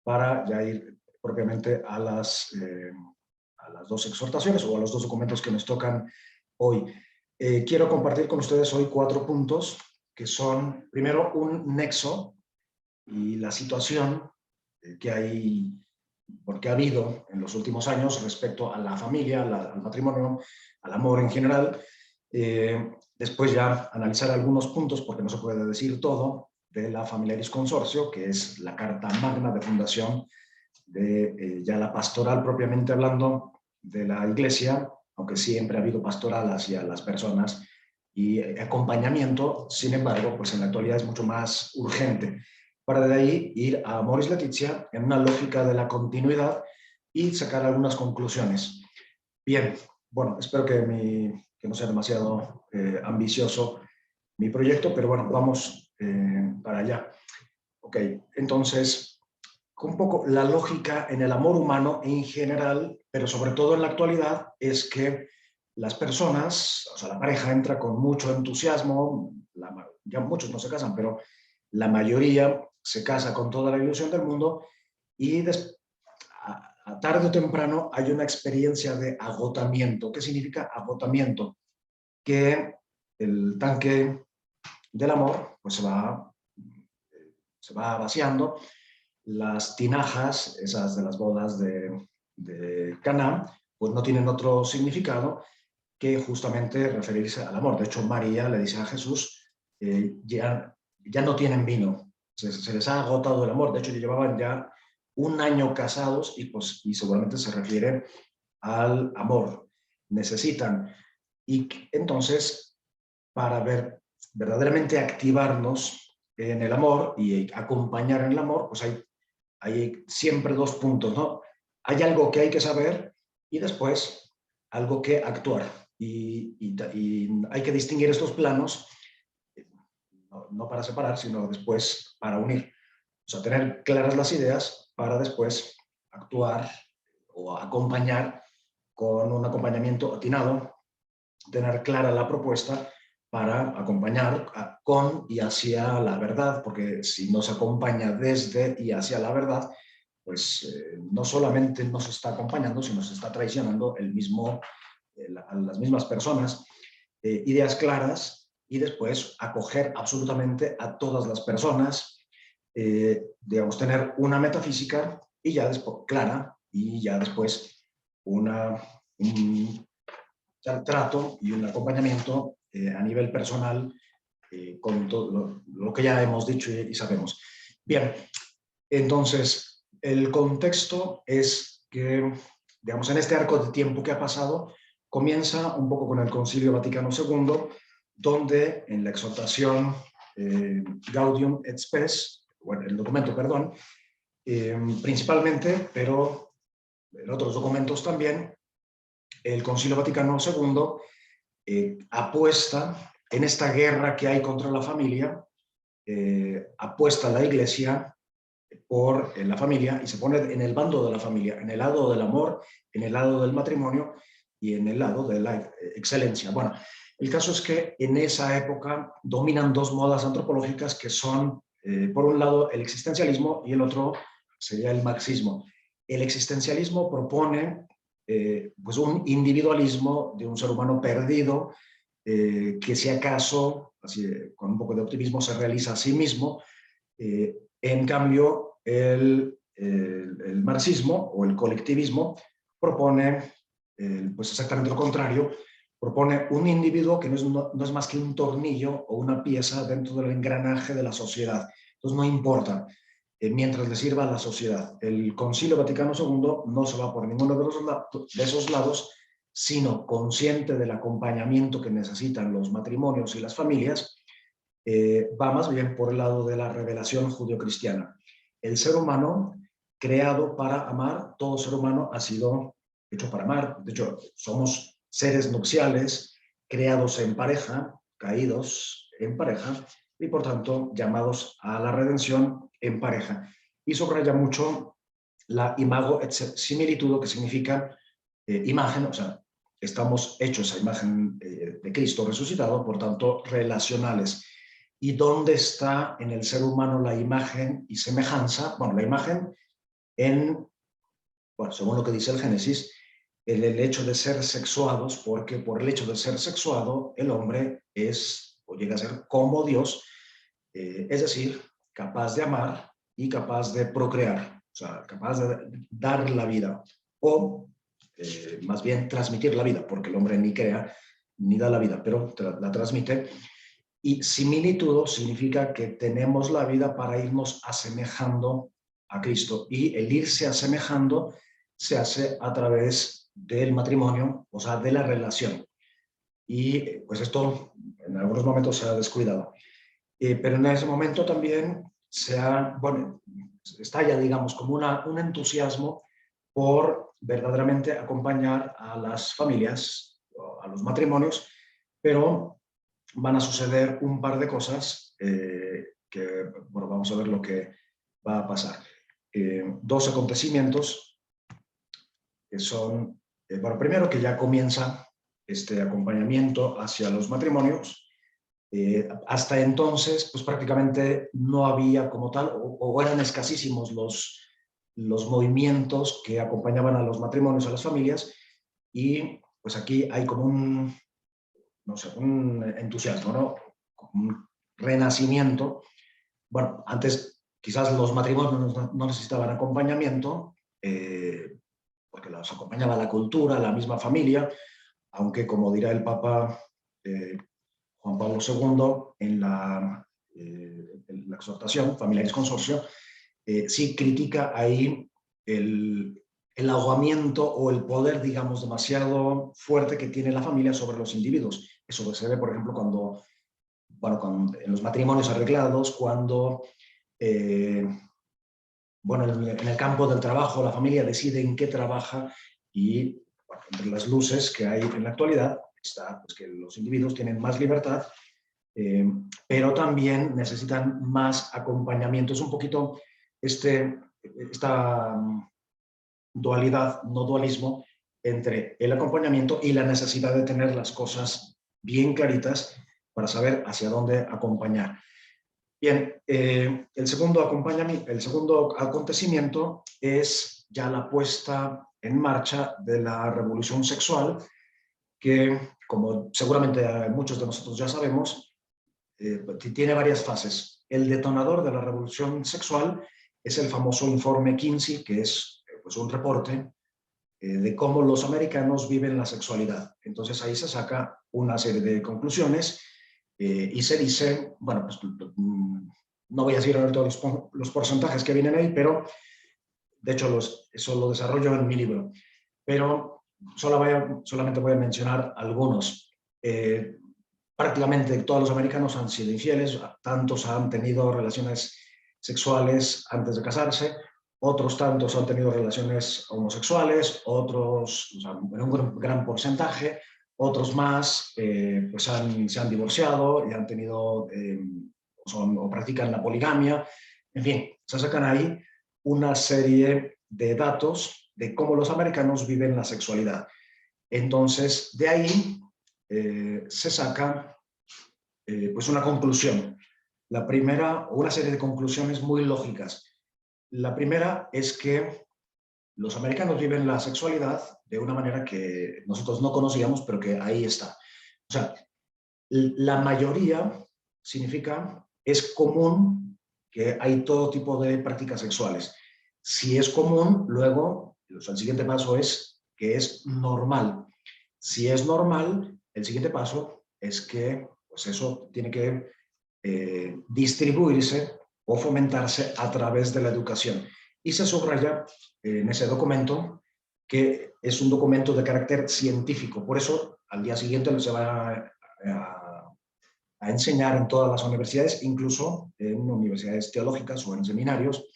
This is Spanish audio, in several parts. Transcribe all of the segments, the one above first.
para ya ir propiamente a las dos exhortaciones o a los dos documentos que nos tocan hoy. Quiero compartir con ustedes hoy 4 puntos que son, primero, un nexo y la situación que hay, porque ha habido en los últimos años respecto a la familia, al matrimonio, al amor en general. Después ya analizar algunos puntos, porque no se puede decir todo, de la Familiaris Consortio, que es la carta magna de fundación de ya la pastoral propiamente hablando de la Iglesia, aunque siempre ha habido pastoral hacia las personas y acompañamiento. Sin embargo, pues en la actualidad es mucho más urgente, para de ahí ir a Amoris Laetitia en una lógica de la continuidad y sacar algunas conclusiones. Bien, bueno, espero que no sea demasiado ambicioso mi proyecto, pero bueno, vamos para allá. Ok, entonces, un poco la lógica en el amor humano en general, pero sobre todo en la actualidad, es que las personas, o sea, la pareja entra con mucho entusiasmo, ya muchos no se casan, pero la mayoría se casa con toda la ilusión del mundo y a tarde o temprano hay una experiencia de agotamiento. ¿Qué significa agotamiento? Que el tanque del amor pues se va vaciando. Las tinajas, esas de las bodas de Caná, pues no tienen otro significado que justamente referirse al amor. De hecho, María le dice a Jesús, ya no tienen vino, se les ha agotado el amor. De hecho, llevaban ya un año casados y seguramente se refiere al amor. Necesitan. Y entonces, para verdaderamente activarnos en el amor y acompañar en el amor, pues hay siempre 2 puntos, ¿no? Hay algo que hay que saber y después algo que actuar. Y hay que distinguir estos planos, no para separar, sino después para unir. O sea, tener claras las ideas para después actuar o acompañar con un acompañamiento atinado, tener clara la propuesta para acompañar con y hacia la verdad, porque si no se acompaña desde y hacia la verdad, pues no solamente nos está acompañando, sino se está traicionando a las mismas personas. Ideas claras y después acoger absolutamente a todas las personas, digamos, tener una metafísica y ya después clara y ya después un trato y un acompañamiento a nivel personal con todo lo que ya hemos dicho y sabemos. Bien, entonces el contexto es que, digamos, en este arco de tiempo que ha pasado, comienza un poco con el Concilio Vaticano II, donde en la exhortación Gaudium et Spes, bueno, el documento, perdón, principalmente, pero en otros documentos también, el Concilio Vaticano II apuesta en esta guerra que hay contra la familia, apuesta la Iglesia por la familia y se pone en el bando de la familia, en el lado del amor, en el lado del matrimonio y en el lado de la excelencia. Bueno, el caso es que en esa época dominan 2 modas antropológicas que son, por un lado, el existencialismo y el otro sería el marxismo. El existencialismo propone pues un individualismo de un ser humano perdido, que si acaso, así, con un poco de optimismo, se realiza a sí mismo. En cambio, el marxismo o el colectivismo propone pues exactamente lo contrario, propone un individuo que no es más que un tornillo o una pieza dentro del engranaje de la sociedad. Entonces no importa, mientras le sirva a la sociedad. El Concilio Vaticano II no se va por ninguno de esos lados, sino consciente del acompañamiento que necesitan los matrimonios y las familias, va más bien por el lado de la revelación judio-cristiana. El ser humano, creado para amar, todo ser humano ha sido hecho para amar. De hecho, somos seres nupciales, creados en pareja, caídos en pareja, y por tanto llamados a la redención en pareja. Y subraya mucho la imago et similitudo, que significa imagen, o sea, estamos hechos a imagen de Cristo resucitado, por tanto, relacionales. ¿Y dónde está en el ser humano la imagen y semejanza? Bueno, la imagen bueno, según lo que dice el Génesis, el hecho de ser sexuados, porque por el hecho de ser sexuado, el hombre es o llega a ser como Dios, es decir, capaz de amar y capaz de procrear, o sea, capaz de dar la vida, o más bien transmitir la vida, porque el hombre ni crea ni da la vida, pero la transmite. Y similitud significa que tenemos la vida para irnos asemejando a Cristo, y el irse asemejando se hace a través del matrimonio, o sea, de la relación. Y pues esto en algunos momentos se ha descuidado. Pero en ese momento también bueno, estalla, digamos, como un entusiasmo por verdaderamente acompañar a las familias, a los matrimonios, pero van a suceder un par de cosas que, bueno, vamos a ver lo que va a pasar. Dos acontecimientos que son, bueno, primero que ya comienza este acompañamiento hacia los matrimonios. Hasta entonces, pues prácticamente no había como tal, o eran escasísimos los movimientos que acompañaban a los matrimonios, a las familias, y pues aquí hay como no sé, un entusiasmo, ¿no? Un renacimiento. Bueno, antes quizás los matrimonios no necesitaban acompañamiento, porque los acompañaba la cultura, la misma familia, aunque como dirá el Papa Juan Pablo II en la exhortación Familiaris Consortio, sí critica ahí el ahogamiento o el poder, digamos, demasiado fuerte que tiene la familia sobre los individuos. Eso se ve, por ejemplo, bueno, en los matrimonios arreglados, cuando, bueno, en el campo del trabajo la familia decide en qué trabaja, y bueno, entre las luces que hay en la actualidad está pues, que los individuos tienen más libertad, pero también necesitan más acompañamiento. Es un poquito esta dualidad, no dualismo, entre el acompañamiento y la necesidad de tener las cosas bien claritas para saber hacia dónde acompañar. Bien, el segundo acontecimiento es ya la puesta en marcha de la revolución sexual, que, como seguramente muchos de nosotros ya sabemos, tiene varias fases. El detonador de la revolución sexual es el famoso informe Kinsey, que es pues un reporte de cómo los americanos viven la sexualidad. Entonces ahí se saca una serie de conclusiones y se dice, bueno, pues no voy a decir ahora todos los porcentajes que vienen ahí, pero de hecho eso lo desarrollo en mi libro. Pero solamente voy a mencionar algunos. Prácticamente todos los americanos han sido infieles, tantos han tenido relaciones sexuales antes de casarse, otros tantos han tenido relaciones homosexuales, otros, o sea, en un gran porcentaje, otros más pues se han divorciado y han tenido, o practican la poligamia. En fin, se sacan ahí una serie de datos de cómo los americanos viven la sexualidad. Entonces, de ahí se saca pues una conclusión. La primera, o una serie de conclusiones muy lógicas. La primera es que los americanos viven la sexualidad de una manera que nosotros no conocíamos, pero que ahí está. O sea, la mayoría significa es común que hay todo tipo de prácticas sexuales. Si es común, luego, o sea, el siguiente paso es que es normal. Si es normal, el siguiente paso es que pues eso tiene que distribuirse o fomentarse a través de la educación. Y se subraya en ese documento que es un documento de carácter científico. Por eso, al día siguiente se va a enseñar en todas las universidades, incluso en universidades teológicas o en seminarios.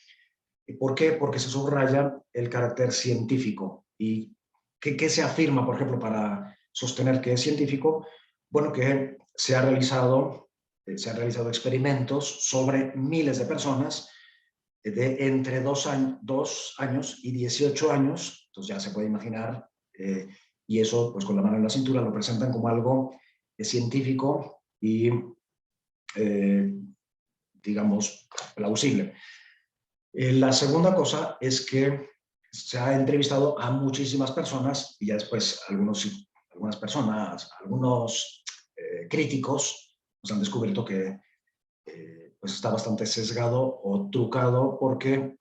¿Por qué? Porque se subraya el carácter científico. ¿Y qué se afirma, por ejemplo, para sostener que es científico? Bueno, que se han realizado experimentos sobre miles de personas de entre 2 años y 18 años, entonces ya se puede imaginar, y eso pues con la mano en la cintura lo presentan como algo científico y, digamos, plausible. La segunda cosa es que se ha entrevistado a muchísimas personas y ya después algunas personas, algunos críticos nos han descubierto que pues está bastante sesgado o trucado porque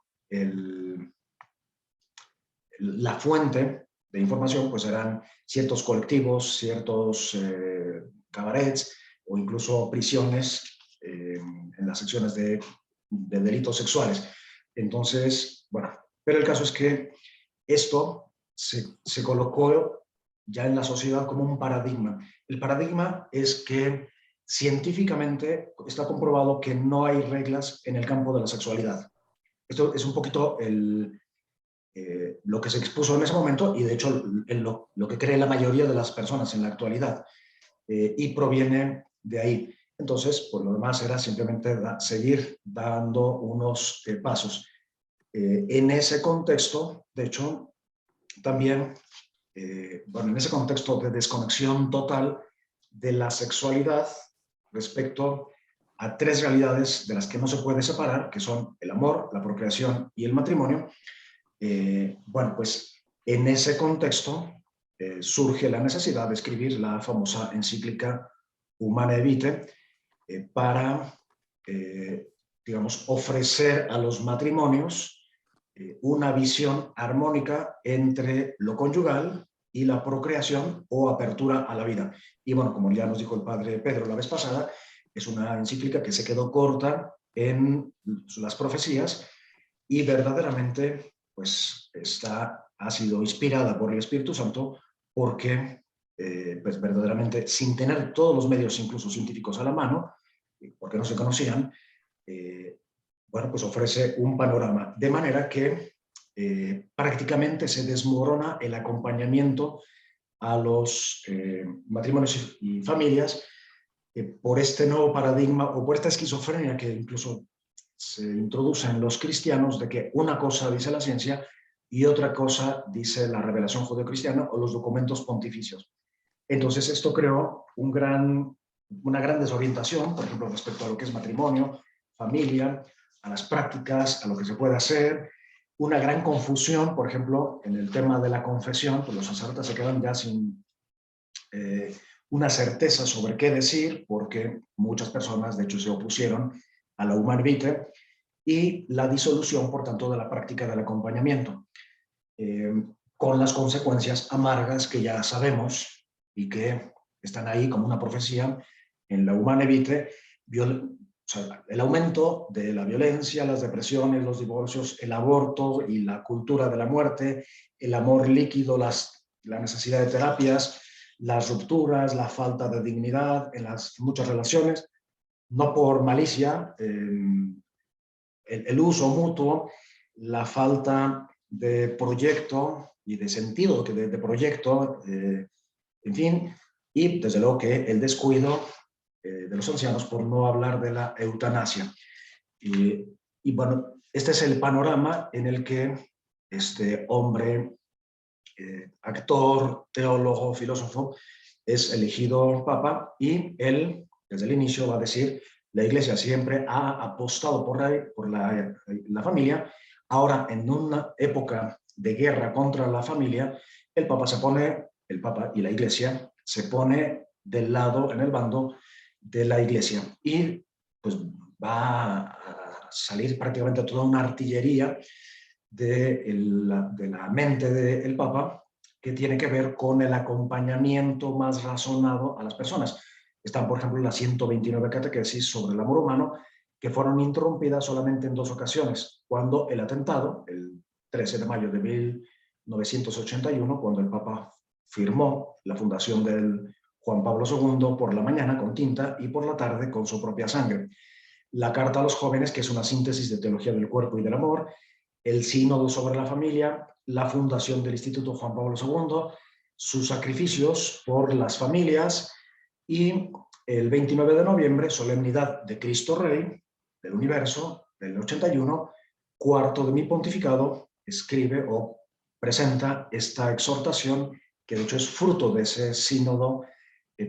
la fuente de información pues eran ciertos colectivos, ciertos cabarets o incluso prisiones en las secciones de delitos sexuales. Entonces, bueno, pero el caso es que esto se colocó ya en la sociedad como un paradigma. El paradigma es que científicamente está comprobado que no hay reglas en el campo de la sexualidad. Esto es un poquito lo que se expuso en ese momento y de hecho lo que cree la mayoría de las personas en la actualidad y proviene de ahí. Entonces, por lo demás era simplemente seguir dando unos pasos. En ese contexto, de hecho, también, bueno, en ese contexto de desconexión total de la sexualidad respecto a tres realidades de las que no se puede separar, que son el amor, la procreación y el matrimonio, bueno, pues en ese contexto surge la necesidad de escribir la famosa encíclica Humanae Vitae para, digamos, ofrecer a los matrimonios una visión armónica entre lo conyugal y la procreación o apertura a la vida. Y bueno, como ya nos dijo el padre Pedro la vez pasada, es una encíclica que se quedó corta en las profecías y verdaderamente pues ha sido inspirada por el Espíritu Santo porque pues verdaderamente sin tener todos los medios incluso científicos a la mano, porque no se conocían, bueno, pues ofrece un panorama, de manera que prácticamente se desmorona el acompañamiento a los matrimonios y familias por este nuevo paradigma o por esta esquizofrenia que incluso se introduce en los cristianos de que una cosa dice la ciencia y otra cosa dice la revelación judeocristiana o los documentos pontificios. Entonces esto creó una gran desorientación, por ejemplo, respecto a lo que es matrimonio, familia, a las prácticas, a lo que se puede hacer, una gran confusión, por ejemplo, en el tema de la confesión, pues los sacerdotes se quedan ya sin una certeza sobre qué decir, porque muchas personas, de hecho, se opusieron a la Humanae Vitae, y la disolución, por tanto, de la práctica del acompañamiento, con las consecuencias amargas que ya sabemos y que están ahí como una profecía en la Humanae Vitae, o sea, el aumento de la violencia, las depresiones, los divorcios, el aborto y la cultura de la muerte, el amor líquido, la necesidad de terapias, las rupturas, la falta de dignidad en las muchas relaciones, no por malicia, el uso mutuo, la falta de proyecto y de sentido de proyecto, en fin, y desde luego que el descuido de los ancianos, por no hablar de la eutanasia. Y bueno, este es el panorama en el que este hombre, actor, teólogo, filósofo, es elegido papa y él, desde el inicio, va a decir: la Iglesia siempre ha apostado por la familia. Ahora, en una época de guerra contra la familia, el Papa y la Iglesia se pone del lado, en el bando de la Iglesia. Y pues va a salir prácticamente toda una artillería de la mente del Papa que tiene que ver con el acompañamiento más razonado a las personas. Están, por ejemplo, las 129 catequesis sobre el amor humano, que fueron interrumpidas solamente en 2 ocasiones, cuando el atentado, el 13 de mayo de 1981, cuando el Papa firmó la fundación del Juan Pablo II por la mañana con tinta y por la tarde con su propia sangre. La Carta a los Jóvenes, que es una síntesis de teología del cuerpo y del amor, el Sínodo sobre la familia, la fundación del Instituto Juan Pablo II, sus sacrificios por las familias y el 29 de noviembre, solemnidad de Cristo Rey del Universo, del 81, cuarto de mi pontificado, escribe o presenta esta exhortación que de hecho es fruto de ese sínodo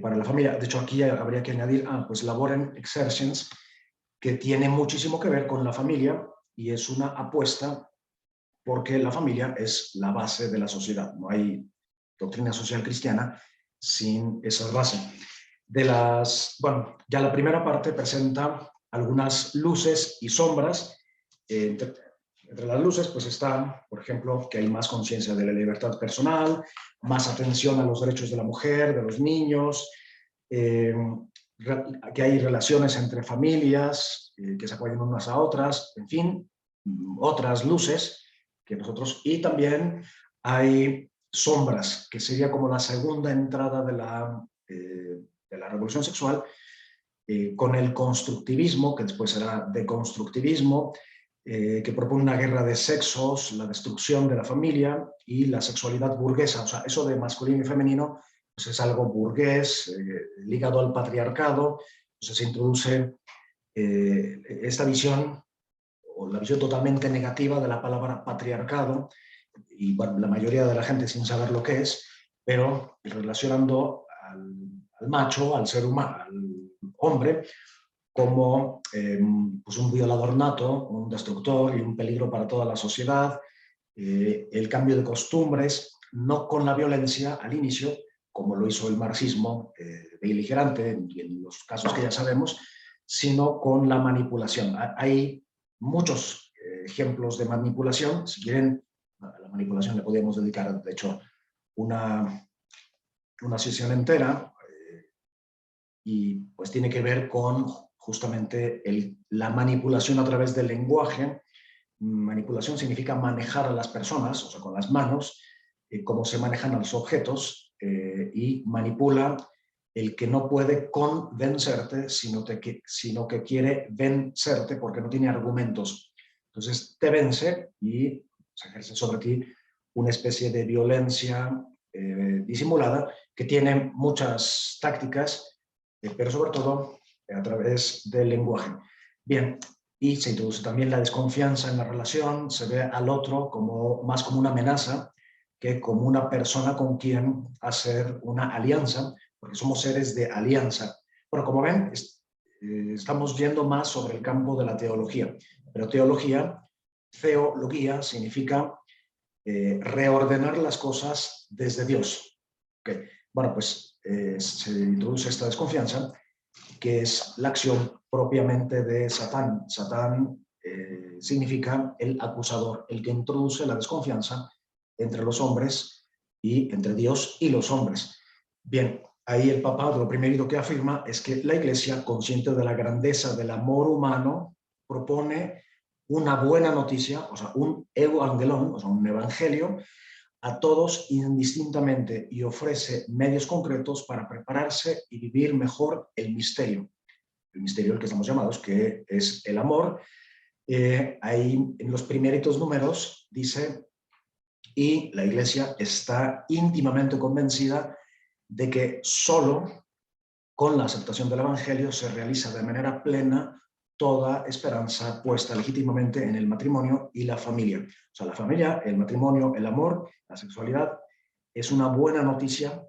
para la familia. De hecho, aquí habría que añadir, pues Laborem Exercens, que tiene muchísimo que ver con la familia y es una apuesta porque la familia es la base de la sociedad. No hay doctrina social cristiana sin esa base. Bueno, ya la primera parte presenta algunas luces y sombras. Entre las luces, pues está, por ejemplo, que hay más conciencia de la libertad personal, más atención a los derechos de la mujer, de los niños, que hay relaciones entre familias que se apoyan unas a otras, en fin, otras luces que nosotros, y también hay sombras, que sería como la segunda entrada de la revolución sexual, con el constructivismo, que después será deconstructivismo, que propone una guerra de sexos, la destrucción de la familia y la sexualidad burguesa. O sea, eso de masculino y femenino pues es algo burgués, ligado al patriarcado. Entonces se introduce esta visión, o la visión totalmente negativa de la palabra patriarcado, y bueno, la mayoría de la gente sin saber lo que es, pero relacionando al macho, al ser humano, al hombre, como pues un violador nato, un destructor y un peligro para toda la sociedad, el cambio de costumbres, no con la violencia al inicio, como lo hizo el marxismo beligerante en los casos que ya sabemos, sino con la manipulación. Hay muchos ejemplos de manipulación. Si quieren, a la manipulación le podríamos dedicar, de hecho, una sesión entera, y pues tiene que ver con justamente la manipulación a través del lenguaje. Manipulación significa manejar a las personas, o sea, con las manos, cómo se manejan a los objetos, y manipula el que no puede convencerte, sino que quiere vencerte porque no tiene argumentos. Entonces te vence y se ejerce sobre ti una especie de violencia disimulada, que tiene muchas tácticas, pero sobre todo a través del lenguaje. Bien, y se introduce también la desconfianza en la relación, se ve al otro más como una amenaza que como una persona con quien hacer una alianza, porque somos seres de alianza. Bueno, como ven, estamos yendo más sobre el campo de la teología, pero teología significa reordenar las cosas desde Dios. Okay. Bueno, pues se introduce esta desconfianza, que es la acción propiamente de Satán. Satán significa el acusador, el que introduce la desconfianza entre los hombres y entre Dios y los hombres. Bien, ahí el Papa lo primerito que afirma es que la Iglesia, consciente de la grandeza del amor humano, propone una buena noticia, o sea, un evangelón, o sea, un evangelio, a todos indistintamente, y ofrece medios concretos para prepararse y vivir mejor el misterio al que estamos llamados, que es el amor. Ahí en los primeritos números dice: y la Iglesia está íntimamente convencida de que solo con la aceptación del Evangelio se realiza de manera plena toda esperanza puesta legítimamente en el matrimonio y la familia. O sea, la familia, el matrimonio, el amor, la sexualidad, es una buena noticia,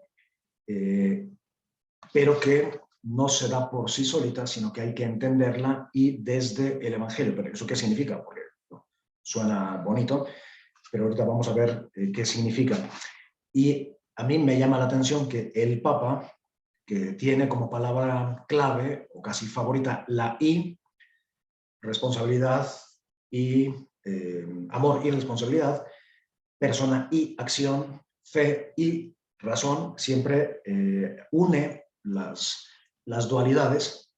pero que no se da por sí solita, sino que hay que entenderla y desde el Evangelio. ¿Pero eso qué significa? Porque no, suena bonito, pero ahorita vamos a ver qué significa. Y a mí me llama la atención que el Papa, que tiene como palabra clave o casi favorita la I, responsabilidad y amor y responsabilidad, persona y acción, fe y razón, siempre une las dualidades.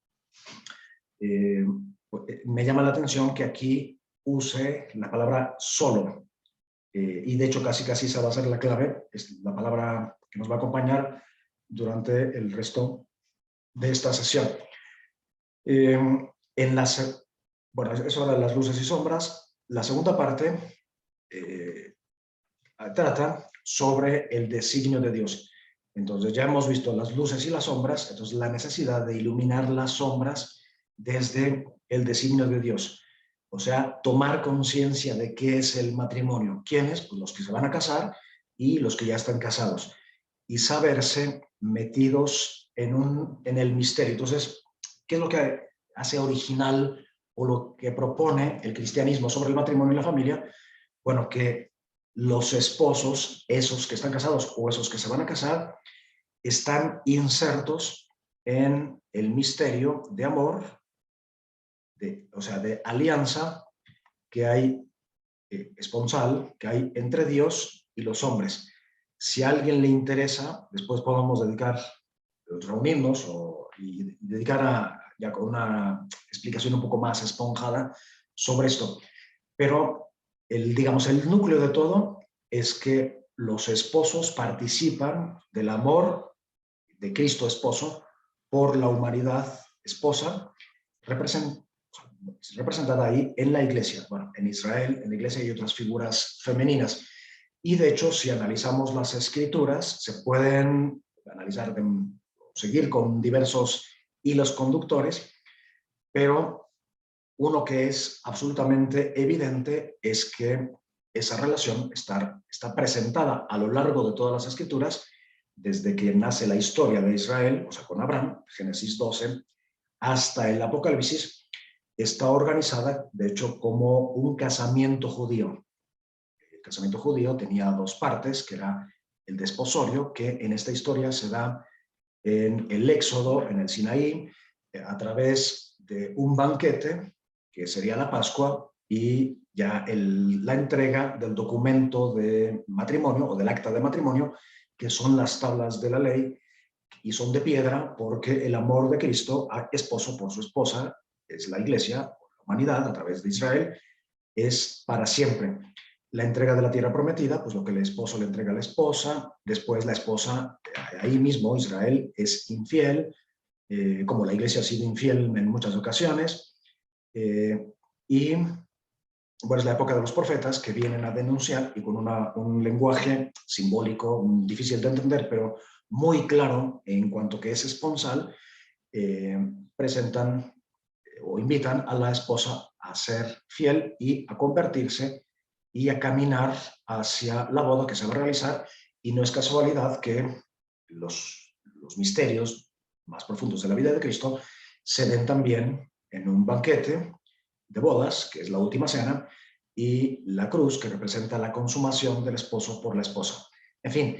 Me llama la atención que aquí use la palabra solo, y de hecho casi esa va a ser la clave, es la palabra que nos va a acompañar durante el resto de esta sesión. Bueno, eso era de las luces y sombras. La segunda parte trata sobre el designio de Dios. Entonces ya hemos visto las luces y las sombras, entonces la necesidad de iluminar las sombras desde el designio de Dios. O sea, tomar conciencia de qué es el matrimonio. ¿Quiénes? Pues los que se van a casar y los que ya están casados. Y saberse metidos en el misterio. Entonces, ¿qué es lo que hace original o lo que propone el cristianismo sobre el matrimonio y la familia, bueno, que los esposos, esos que están casados o esos que se van a casar, están insertos en el misterio de amor, o sea, de alianza que hay esponsal, que hay entre Dios y los hombres. Si a alguien le interesa, después podemos reunirnos y dedicar ya con una explicación un poco más esponjada sobre esto. Pero digamos, el núcleo de todo es que los esposos participan del amor de Cristo esposo por la humanidad esposa, representada ahí en la iglesia, bueno, en Israel, en la iglesia hay otras figuras femeninas. Y de hecho, si analizamos las escrituras, se pueden analizar, seguir con diversos hilos conductores, pero uno que es absolutamente evidente es que esa relación está presentada a lo largo de todas las escrituras, desde que nace la historia de Israel, o sea, con Abraham, Génesis 12, hasta el Apocalipsis, está organizada, de hecho, como un casamiento judío. El casamiento judío tenía dos partes, que era el desposorio, que en esta historia se da en el Éxodo, en el Sinaí, a través de un banquete, que sería la Pascua, y ya la entrega del documento de matrimonio o del acta de matrimonio, que son las tablas de la ley, y son de piedra porque el amor de Cristo a esposo por su esposa, es la iglesia, la humanidad a través de Israel, es para siempre. La entrega de la tierra prometida, pues lo que el esposo le entrega a la esposa, después la esposa, ahí mismo Israel es infiel, como la iglesia ha sido infiel en muchas ocasiones, y bueno, es la época de los profetas que vienen a denunciar y con un lenguaje simbólico difícil de entender, pero muy claro en cuanto que es esponsal, presentan o invitan a la esposa a ser fiel y a convertirse y a caminar hacia la boda que se va a realizar. Y no es casualidad que los misterios más profundos de la vida de Cristo se den también en un banquete de bodas, que es la última cena, y la cruz, que representa la consumación del esposo por la esposa. En fin,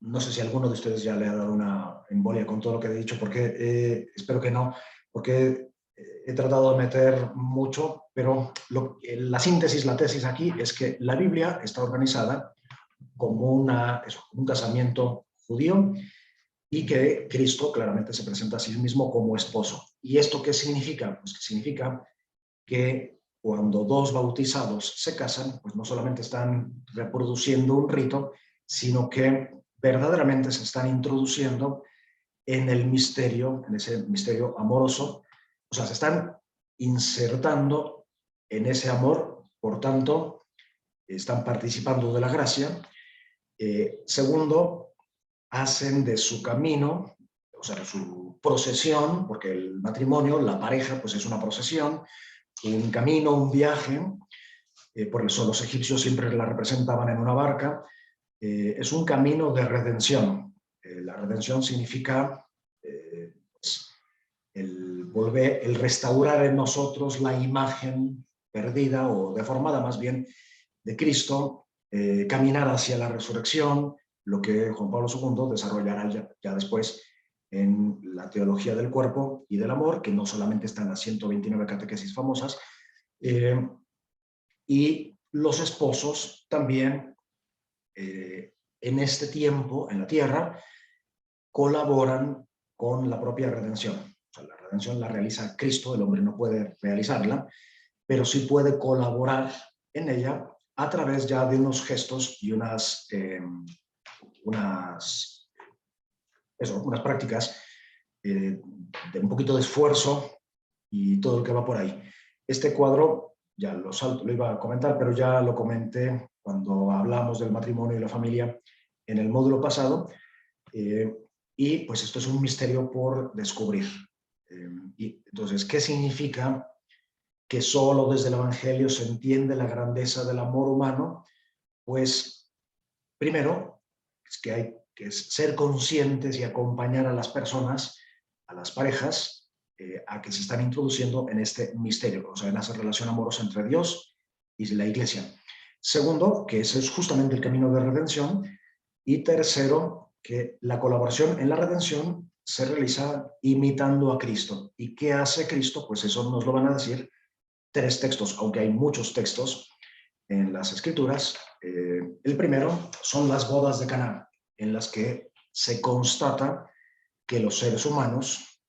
no sé si alguno de ustedes ya le ha dado una embolia con todo lo que he dicho, porque espero que no, porque he tratado de meter mucho, pero la síntesis, la tesis aquí es que la Biblia está organizada como un casamiento judío y que Cristo claramente se presenta a sí mismo como esposo. ¿Y esto qué significa? Pues que significa que cuando dos bautizados se casan, pues no solamente están reproduciendo un rito, sino que verdaderamente se están introduciendo en el misterio, en ese misterio amoroso, o sea, se están insertando en ese amor, por tanto, están participando de la gracia. Segundo, hacen de su camino, o sea, de su procesión, porque el matrimonio, la pareja, pues es una procesión, un camino, un viaje, por eso los egipcios siempre la representaban en una barca, es un camino de redención. La redención significa pues, el restaurar en nosotros la imagen perdida o deformada más bien de Cristo, caminar hacia la resurrección, lo que Juan Pablo II desarrollará ya después en la teología del cuerpo y del amor, que no solamente están las 129 catequesis famosas, y los esposos también en este tiempo, en la tierra, colaboran con la propia redención. O sea, la redención la realiza Cristo, el hombre no puede realizarla, pero sí puede colaborar en ella a través ya de unos gestos y unas prácticas de un poquito de esfuerzo y todo lo que va por ahí. Este cuadro, ya lo iba a comentar, pero ya lo comenté cuando hablamos del matrimonio y la familia en el módulo pasado, y pues esto es un misterio por descubrir. Y entonces, ¿qué significa que solo desde el Evangelio se entiende la grandeza del amor humano? Pues primero, es que hay que ser conscientes y acompañar a las personas, a las parejas, a que se están introduciendo en este misterio, o sea, en esa relación amorosa entre Dios y la Iglesia. Segundo, que ese es justamente el camino de redención. Y tercero, que la colaboración en la redención se realiza imitando a Cristo. ¿Y qué hace Cristo? Pues eso nos lo van a decir 3 textos, aunque hay muchos textos en las Escrituras. El primero son las bodas de Caná, en las que se constata que a los seres humanos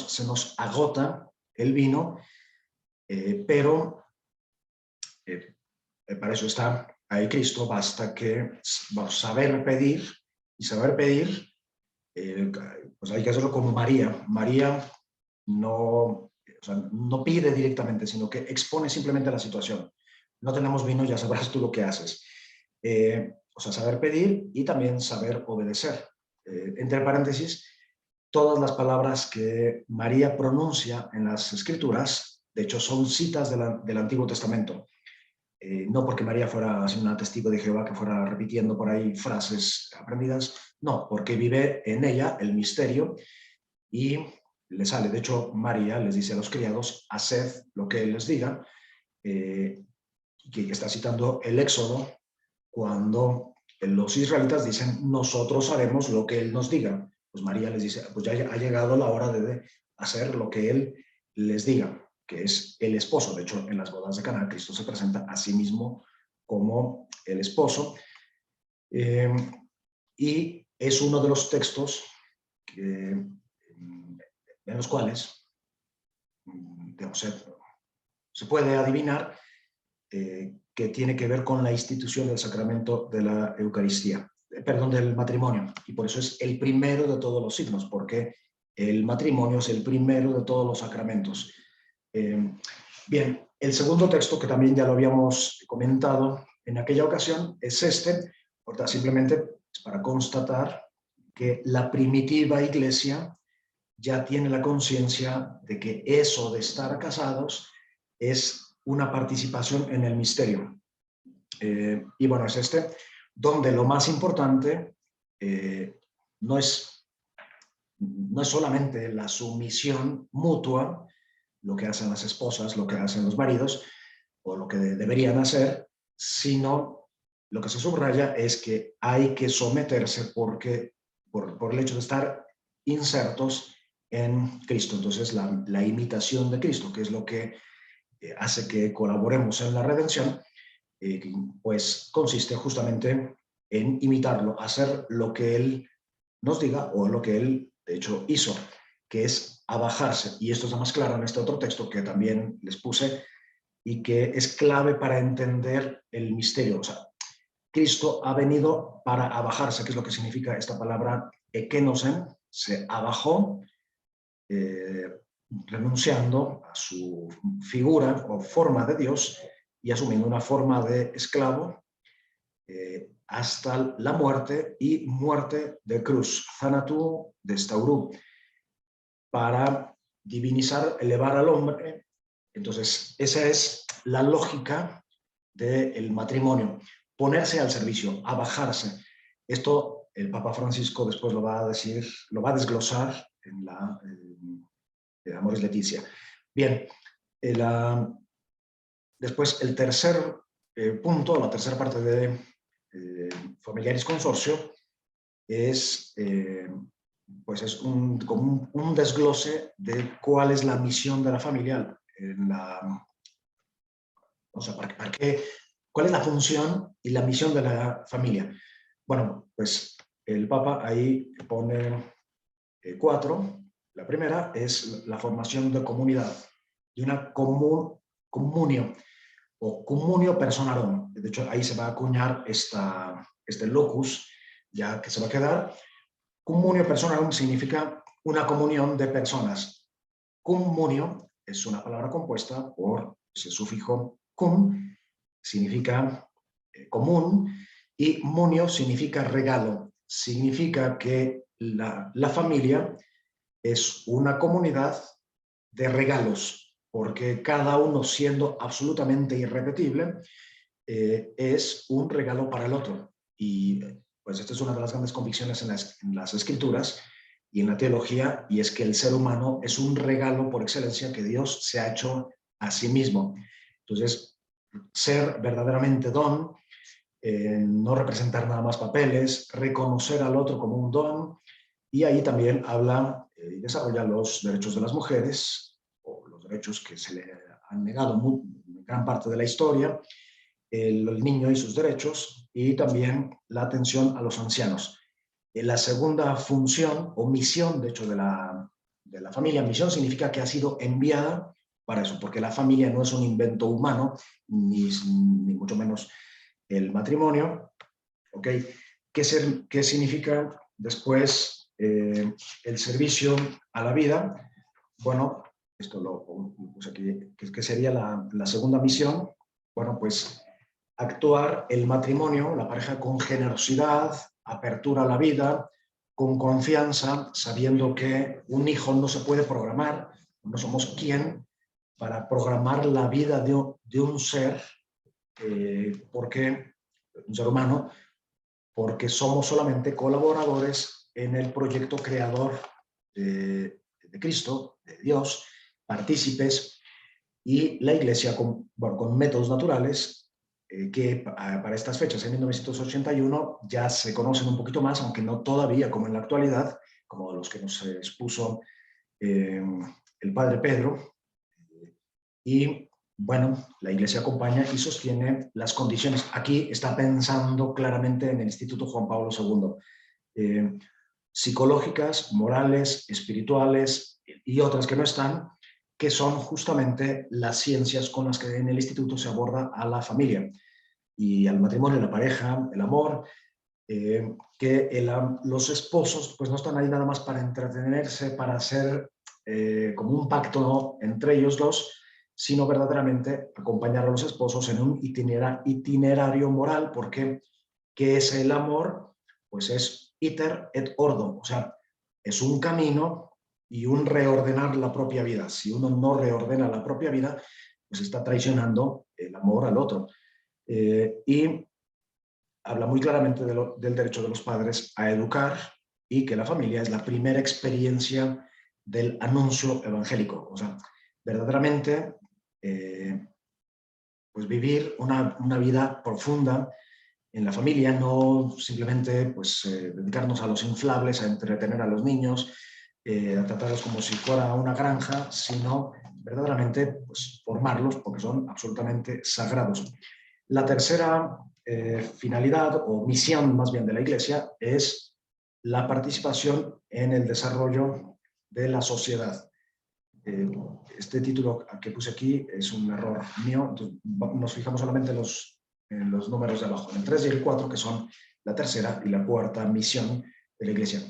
se nos agota el vino, pero para eso está ahí Cristo. Basta que saber pedir, y saber pedir, pues hay que hacerlo como María. María no pide directamente, sino que expone simplemente la situación. No tenemos vino, ya sabrás tú lo que haces. Saber pedir y también saber obedecer. Entre paréntesis, todas las palabras que María pronuncia en las Escrituras, de hecho, son citas del Antiguo Testamento. No porque María fuera así una testigo de Jehová que fuera repitiendo por ahí frases aprendidas, no, porque vive en ella el misterio y le sale. De hecho, María les dice a los criados, haced lo que él les diga, que está citando el Éxodo, cuando los israelitas dicen, nosotros haremos lo que él nos diga. Pues María les dice, pues ya ha llegado la hora de hacer lo que él les diga, que es el esposo. De hecho, en las bodas de Caná, Cristo se presenta a sí mismo como el esposo. Y es uno de los textos en los cuales digamos, se puede adivinar que tiene que ver con la institución del sacramento de la Eucaristía, perdón, del matrimonio. Y por eso es el primero de todos los signos, porque el matrimonio es el primero de todos los sacramentos. Bien, el segundo texto, que también ya lo habíamos comentado en aquella ocasión, es este, simplemente es para constatar que la primitiva iglesia ya tiene la conciencia de que eso de estar casados es una participación en el misterio. Y bueno, es este, donde lo más importante no es solamente la sumisión mutua, lo que hacen las esposas, lo que hacen los maridos, o lo que deberían hacer, sino lo que se subraya es que hay que someterse por el hecho de estar insertos en Cristo. Entonces, la imitación de Cristo, que es lo que hace que colaboremos en la redención, pues consiste justamente en imitarlo, hacer lo que Él nos diga o lo que Él, de hecho, hizo, que es abajarse. Y esto está más claro en este otro texto que también les puse y que es clave para entender el misterio. O sea, Cristo ha venido para abajarse, que es lo que significa esta palabra ekenosen, se abajó, renunciando a su figura o forma de Dios y asumiendo una forma de esclavo hasta la muerte y muerte de cruz, Thanatu de Staurú, para divinizar, elevar al hombre. Entonces, esa es la lógica del matrimonio, ponerse al servicio, abajarse. Esto el Papa Francisco después lo va a decir, lo va a desglosar en la Amoris Laetitia. Bien, después el tercer punto, la tercera parte de Familiaris Consortio es, pues es como un desglose de cuál es la misión de la familia, o sea, cuál es la función y la misión de la familia. Bueno, pues el Papa ahí pone 4. La primera es la formación de comunidad, de una comunio o comunio personarum. De hecho, ahí se va a acuñar este locus, ya que se va a quedar. Comunio personarum significa una comunión de personas. Comunio es una palabra compuesta por ese sufijo cum, significa común, y munio significa regalo. Significa que la familia es una comunidad de regalos, porque cada uno, siendo absolutamente irrepetible, es un regalo para el otro. Y pues esta es una de las grandes convicciones en las Escrituras, y en la teología, y es que el ser humano es un regalo por excelencia que Dios se ha hecho a sí mismo. Entonces, ser verdaderamente don, no representar nada más papeles, reconocer al otro como un don, y ahí también habla y desarrolla los derechos de las mujeres, o los derechos que se le han negado en gran parte de la historia, el niño y sus derechos, y también la atención a los ancianos. La segunda función o misión, de hecho, de la familia, misión significa que ha sido enviada para eso, porque la familia no es un invento humano, ni mucho menos el matrimonio. ¿Ok? ¿Qué significa después el servicio a la vida? Bueno, esto lo puse aquí, que sería la segunda misión. Bueno, pues actuar el matrimonio, la pareja, con generosidad, apertura a la vida, con confianza, sabiendo que un hijo no se puede programar, no somos quien para programar la vida de un ser, porque un ser humano, porque somos solamente colaboradores en el proyecto creador de Cristo, de Dios, partícipes, y la Iglesia con métodos naturales que para estas fechas, en 1981, ya se conocen un poquito más, aunque no todavía como en la actualidad, como los que nos expuso el padre Pedro. Y bueno, la Iglesia acompaña y sostiene las condiciones. Aquí está pensando claramente en el Instituto Juan Pablo II. Psicológicas, morales, espirituales y otras que no están, que son justamente las ciencias con las que en el instituto se aborda a la familia y al matrimonio, la pareja, el amor, los esposos pues no están ahí nada más para entretenerse, para hacer como un pacto, ¿no?, entre ellos dos, sino verdaderamente acompañar a los esposos en un itinerario moral, porque ¿qué es el amor? Pues es iter et ordo, o sea, es un camino y un reordenar la propia vida. Si uno no reordena la propia vida, pues está traicionando el amor al otro. Y habla muy claramente del derecho de los padres a educar y que la familia es la primera experiencia del anuncio evangélico. O sea, verdaderamente, pues vivir una vida profunda en la familia, no simplemente pues, dedicarnos a los inflables, a entretener a los niños, a tratarlos como si fuera una granja, sino verdaderamente pues, formarlos porque son absolutamente sagrados. La tercera finalidad o misión más bien de la Iglesia es la participación en el desarrollo de la sociedad. Este título que puse aquí es un error mío, entonces nos fijamos solamente en los números de abajo, el 3 y el 4, que son la tercera y la cuarta misión de la Iglesia.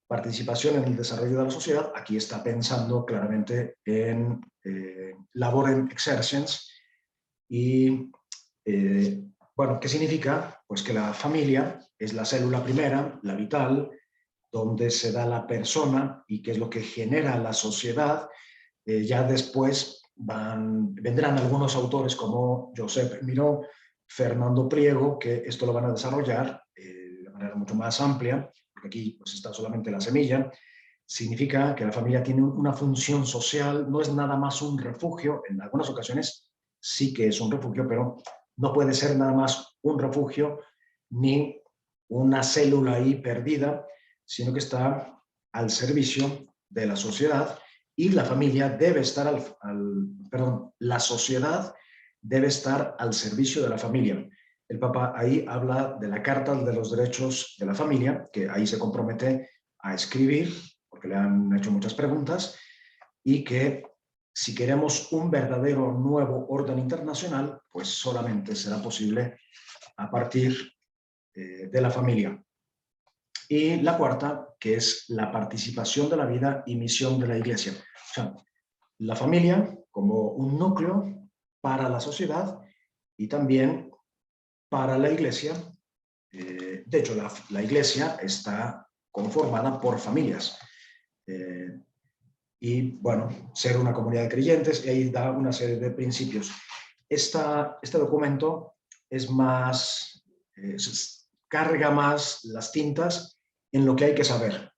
Participación en el desarrollo de la sociedad, aquí está pensando claramente en laborem exercens y, bueno, ¿qué significa? Pues que la familia es la célula primera, la vital, donde se da la persona y que es lo que genera la sociedad. Ya después vendrán algunos autores como Josep Miró, Fernando Priego, que esto lo van a desarrollar de manera mucho más amplia, porque aquí pues, está solamente la semilla. Significa que la familia tiene una función social, no es nada más un refugio, en algunas ocasiones sí que es un refugio, pero no puede ser nada más un refugio ni una célula ahí perdida, sino que está al servicio de la sociedad. Y la familia debe estar la sociedad debe estar al servicio de la familia. El Papa ahí habla de la Carta de los Derechos de la Familia, que ahí se compromete a escribir, porque le han hecho muchas preguntas, y que si queremos un verdadero nuevo orden internacional, pues solamente será posible a partir de la familia. Y la cuarta, que es la participación de la vida y misión de la Iglesia. O sea, la familia como un núcleo para la sociedad y también para la Iglesia. De hecho, la Iglesia está conformada por familias. Y, bueno, ser una comunidad de creyentes, y ahí da una serie de principios. Este documento es más, carga más las tintas en lo que hay que saber.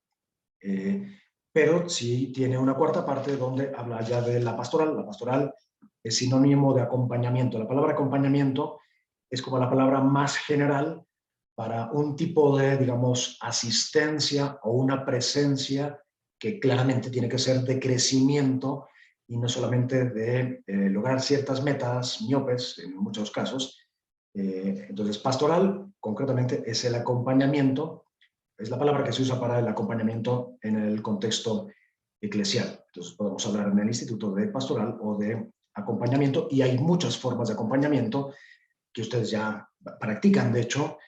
pero sí tiene una cuarta parte donde habla ya de la pastoral. La pastoral es sinónimo de acompañamiento. La palabra acompañamiento es como la palabra más general para un tipo de, digamos, asistencia o una presencia que claramente tiene que ser de crecimiento y no solamente de lograr ciertas metas miopes en muchos casos. Entonces, pastoral, concretamente, es el acompañamiento, es la palabra que se usa para el acompañamiento en el contexto eclesial. Entonces, podemos hablar en el instituto de pastoral o de acompañamiento, y hay muchas formas de acompañamiento que ustedes ya practican, de hecho,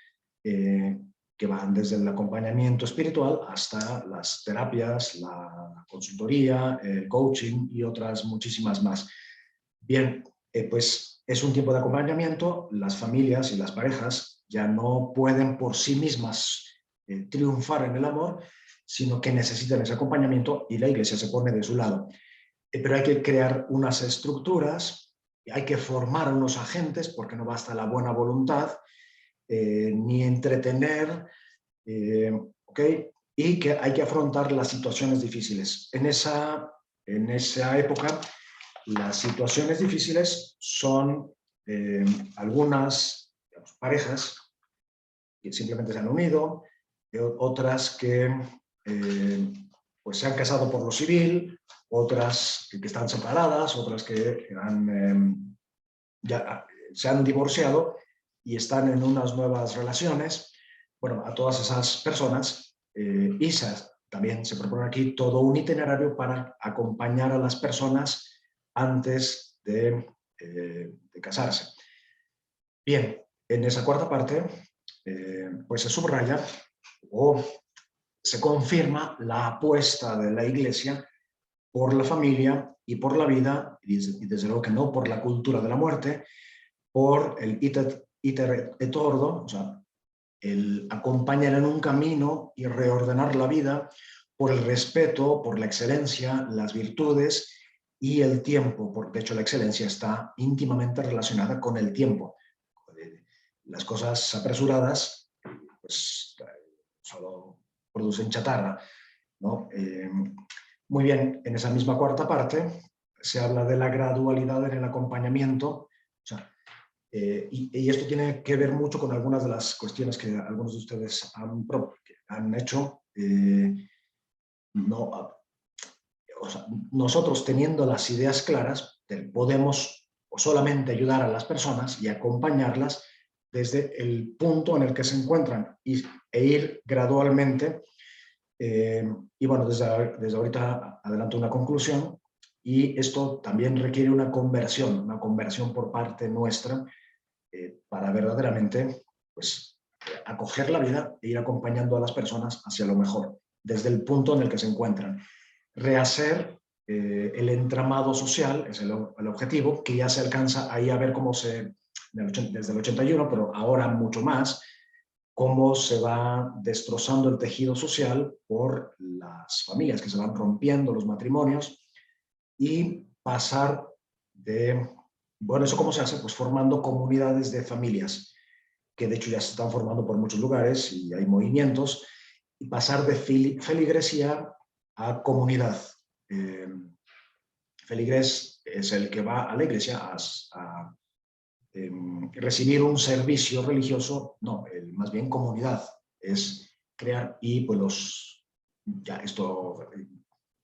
que van desde el acompañamiento espiritual hasta las terapias, la consultoría, el coaching y otras muchísimas más. Bien, pues es un tiempo de acompañamiento. Las familias y las parejas ya no pueden por sí mismas triunfar en el amor, sino que necesitan ese acompañamiento y la iglesia se pone de su lado. Pero hay que crear unas estructuras, hay que formar unos agentes, porque no basta la buena voluntad, ni entretener, ¿ok? Y que hay que afrontar las situaciones difíciles. En esa época, las situaciones difíciles son algunas, digamos, parejas que simplemente se han unido, otras que pues se han casado por lo civil, otras que están separadas, otras que ya se han divorciado y están en unas nuevas relaciones. Bueno, a todas esas personas, ISA también se propone aquí todo un itinerario para acompañar a las personas antes de casarse. Bien, en esa cuarta parte, pues se subraya o se confirma la apuesta de la Iglesia por la familia y por la vida, y desde luego que no por la cultura de la muerte, por el iter et ordo, o sea, el acompañar en un camino y reordenar la vida, por el respeto, por la excelencia, las virtudes y el tiempo, porque de hecho la excelencia está íntimamente relacionada con el tiempo. Las cosas apresuradas pues solo producen chatarra, ¿no? Muy bien, en esa misma cuarta parte se habla de la gradualidad en el acompañamiento, o sea, y esto tiene que ver mucho con algunas de las cuestiones que algunos de ustedes han hecho. No, o sea, nosotros teniendo las ideas claras, podemos solamente ayudar a las personas y acompañarlas desde el punto en el que se encuentran e ir gradualmente. Y bueno, desde ahorita adelanto una conclusión, y esto también requiere una conversión por parte nuestra, para verdaderamente pues, acoger la vida e ir acompañando a las personas hacia lo mejor, desde el punto en el que se encuentran. Rehacer el entramado social es el objetivo, que ya se alcanza ahí a ver cómo desde el 81, pero ahora mucho más, cómo se va destrozando el tejido social por las familias que se van rompiendo, los matrimonios, y pasar de, bueno, ¿eso cómo se hace? Pues formando comunidades de familias, que de hecho ya se están formando por muchos lugares y hay movimientos, y pasar de feligresía a comunidad. Feligres es el que va a la iglesia a recibir un servicio religioso, no, más bien comunidad, es crear, y pues ya esto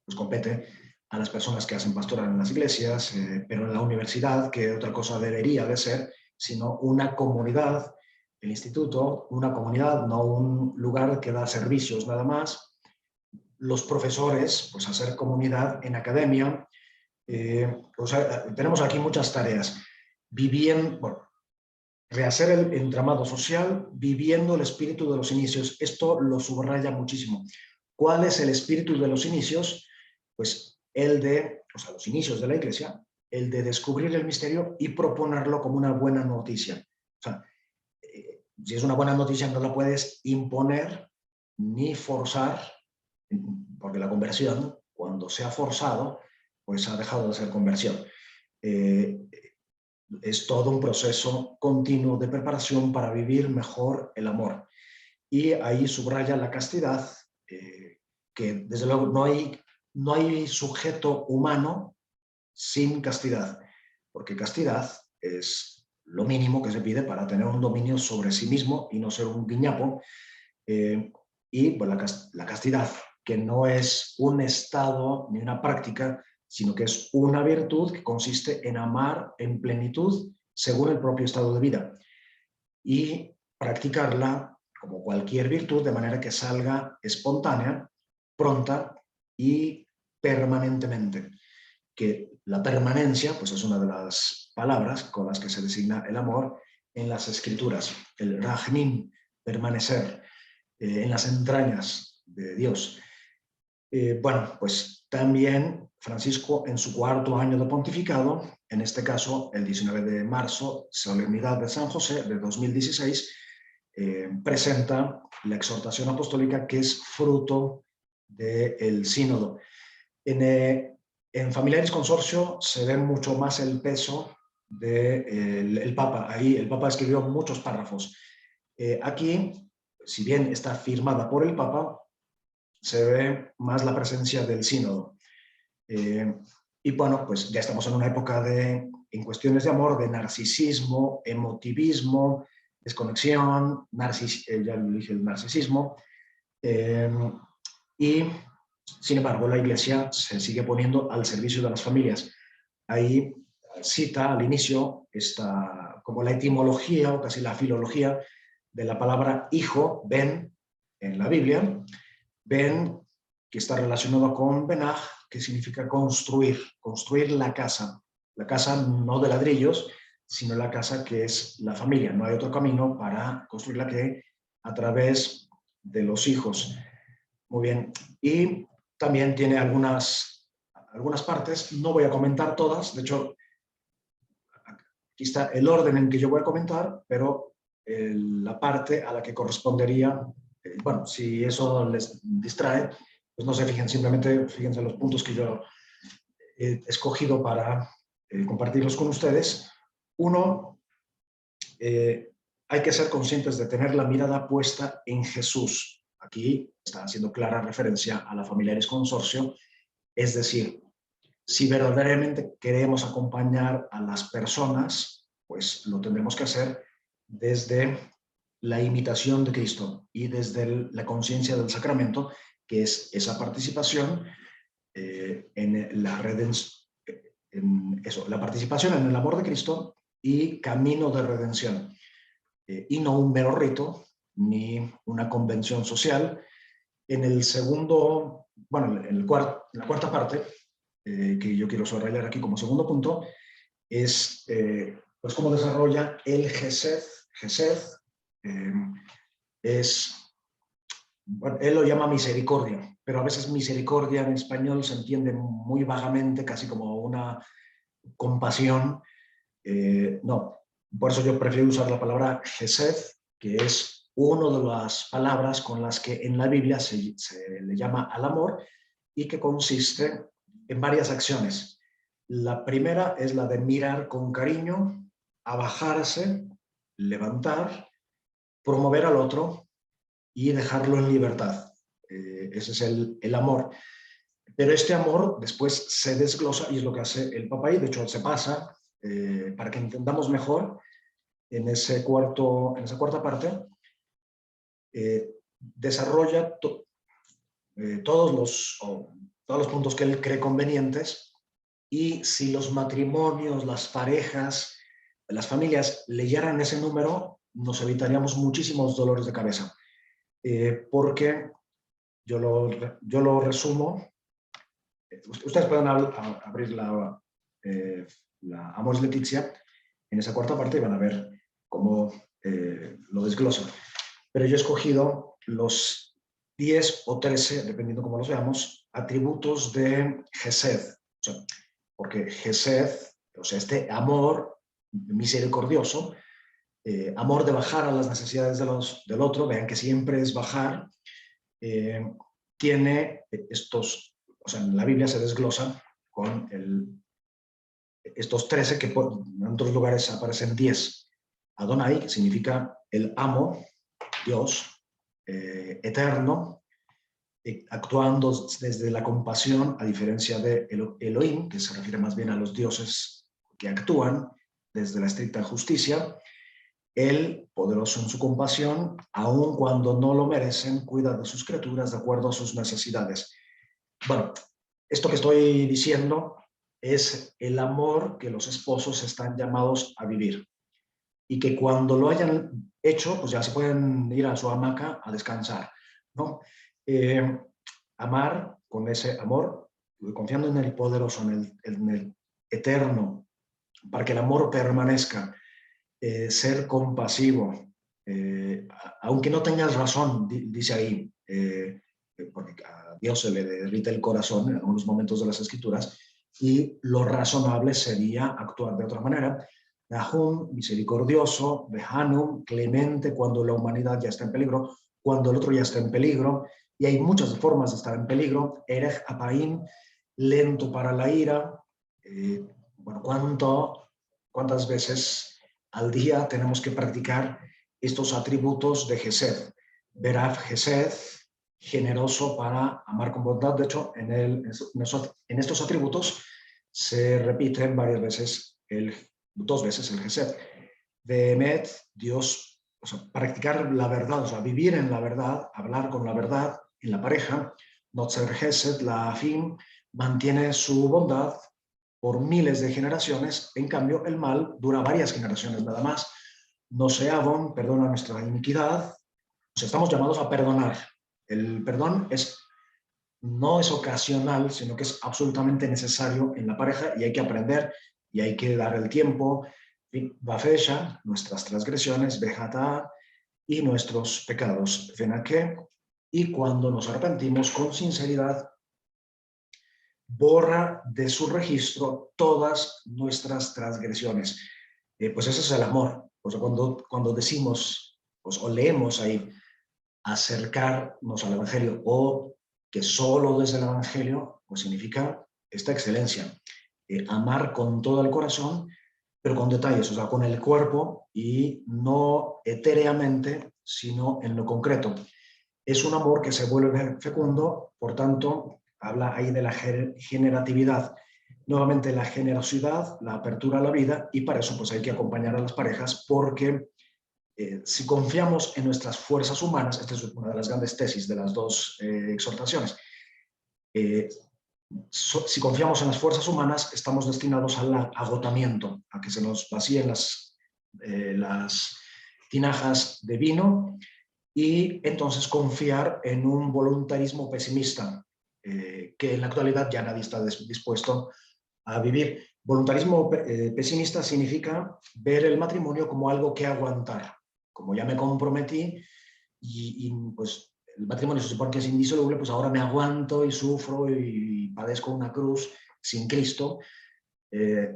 pues compete a las personas que hacen pastoral en las iglesias, pero en la universidad, que otra cosa debería de ser, sino una comunidad, el instituto, una comunidad, no un lugar que da servicios nada más. Los profesores, pues hacer comunidad en academia. O sea, tenemos aquí muchas tareas. Bueno, rehacer el entramado social viviendo el espíritu de los inicios. Esto lo subraya muchísimo. ¿Cuál es el espíritu de los inicios? Pues los inicios de la iglesia, el de descubrir el misterio y proponerlo como una buena noticia. O sea, si es una buena noticia no la puedes imponer ni forzar, porque la conversión, cuando se ha forzado, pues ha dejado de ser conversión. Es todo un proceso continuo de preparación para vivir mejor el amor. Y ahí subraya la castidad, que desde luego no hay sujeto humano sin castidad, porque castidad es lo mínimo que se pide para tener un dominio sobre sí mismo y no ser un guiñapo. Y pues, la castidad, que no es un estado ni una práctica, sino que es una virtud que consiste en amar en plenitud según el propio estado de vida y practicarla como cualquier virtud de manera que salga espontánea, pronta y permanentemente. Que la permanencia pues es una de las palabras con las que se designa el amor en las escrituras. El rajnim, permanecer, en las entrañas de Dios. Bueno, pues también Francisco, en su cuarto año de pontificado, en este caso el 19 de marzo, solemnidad de San José de 2016, presenta la exhortación apostólica que es fruto del sínodo. En Familiaris Consorcio se ve mucho más el peso del Papa. Ahí el Papa escribió muchos párrafos. Aquí, si bien está firmada por el Papa, se ve más la presencia del sínodo. Y bueno, pues ya estamos en una época en cuestiones de amor, de narcisismo, emotivismo, desconexión, ya lo dije, el narcisismo. Y sin embargo, la Iglesia se sigue poniendo al servicio de las familias. Ahí cita al inicio como la etimología o casi la filología de la palabra hijo, ben, en la Biblia. Ben, que está relacionado con benaj, que significa construir la casa no de ladrillos, sino la casa que es la familia. No hay otro camino para construirla que a través de los hijos. Muy bien. Y también tiene algunas partes, no voy a comentar todas, de hecho, aquí está el orden en que yo voy a comentar, pero la parte a la que correspondería, bueno, si eso les distrae, pues no se fijen, simplemente fíjense los puntos que yo he escogido para compartirlos con ustedes. Uno, hay que ser conscientes de tener la mirada puesta en Jesús. Aquí está haciendo clara referencia a la Familiaris Consorcio, es decir, si verdaderamente queremos acompañar a las personas, pues lo tendremos que hacer desde la imitación de Cristo y desde la conciencia del sacramento, que es esa participación en la redención, la participación en el amor de Cristo y camino de redención. Y no un mero rito, ni una convención social. En el segundo, bueno, en la cuarta parte, que yo quiero subrayar aquí como segundo punto, es pues cómo desarrolla el Gesed. Gesed es, bueno, él lo llama misericordia, pero a veces misericordia en español se entiende muy vagamente, casi como una compasión. No, por eso yo prefiero usar la palabra Gesed, que es una de las palabras con las que en la Biblia se le llama al amor y que consiste en varias acciones. La primera es la de mirar con cariño, abajarse, levantar, promover al otro y dejarlo en libertad. Ese es el amor. Pero este amor después se desglosa y es lo que hace el Papa y de hecho se pasa para que entendamos mejor en esa cuarta parte, desarrolla todos los puntos que él cree convenientes y si los matrimonios, las parejas, las familias leyeran ese número, nos evitaríamos muchísimos dolores de cabeza. Porque yo lo resumo. Ustedes pueden abrir la Amoris Laetitia en esa cuarta parte y van a ver cómo lo desglosa. Pero yo he escogido los 10 o 13, dependiendo cómo los veamos, atributos de Gesed. O sea, porque Gesed, o sea, este amor misericordioso, amor de bajar a las necesidades del otro, vean que siempre es bajar, tiene estos, o sea, en la Biblia se desglosa con estos 13 que en otros lugares aparecen 10. Adonai, que significa el amo, Dios, eterno, actuando desde la compasión, a diferencia de Elohim, que se refiere más bien a los dioses que actúan desde la estricta justicia. Él, poderoso en su compasión, aun cuando no lo merecen, cuida de sus criaturas de acuerdo a sus necesidades. Bueno, esto que estoy diciendo es el amor que los esposos están llamados a vivir, y que cuando lo hayan hecho, pues ya se pueden ir a su hamaca a descansar, ¿no? Amar con ese amor, confiando en el poderoso, en el eterno, para que el amor permanezca. Ser compasivo, aunque no tengas razón, dice ahí, porque a Dios se le derrite el corazón en algunos momentos de las Escrituras, y lo razonable sería actuar de otra manera. Nahum, misericordioso, Behanum, clemente cuando la humanidad ya está en peligro, cuando el otro ya está en peligro, y hay muchas formas de estar en peligro. Erech Apaim, lento para la ira. Bueno, ¿cuántas veces al día tenemos que practicar estos atributos de Gesed? Berav Gesed, generoso para amar con bondad. De hecho, en estos atributos se repiten dos veces el Gesed. Behemet, Dios, o sea, practicar la verdad, o sea, vivir en la verdad, hablar con la verdad en la pareja. Notzer Gesed, la afim, mantiene su bondad por miles de generaciones. En cambio, el mal dura varias generaciones nada más. No se Avon, perdona nuestra iniquidad. O sea, estamos llamados a perdonar. El perdón no es ocasional, sino que es absolutamente necesario en la pareja, y hay que aprender y hay que dar el tiempo. Bafesha, nuestras transgresiones, Bejata, y nuestros pecados, Fenaque, y cuando nos arrepentimos con sinceridad, borra de su registro todas nuestras transgresiones. Pues ese es el amor. O sea, cuando decimos, pues, o leemos ahí, acercarnos al Evangelio, o que solo desde el Evangelio, pues significa esta excelencia. Amar con todo el corazón, pero con detalles, o sea, con el cuerpo, y no etéreamente, sino en lo concreto. Es un amor que se vuelve fecundo, por tanto, habla ahí de la generatividad. Nuevamente, la generosidad, la apertura a la vida, y para eso pues hay que acompañar a las parejas, porque si confiamos en nuestras fuerzas humanas, esta es una de las grandes tesis de las dos exhortaciones, si confiamos en las fuerzas humanas, estamos destinados al agotamiento, a que se nos vacíen las tinajas de vino, y entonces confiar en un voluntarismo pesimista, que en la actualidad ya nadie está dispuesto a vivir. Voluntarismo pesimista significa ver el matrimonio como algo que aguantar. Como ya me comprometí y pues el matrimonio se supone que es indisoluble, pues ahora me aguanto y sufro y padezco una cruz sin Cristo.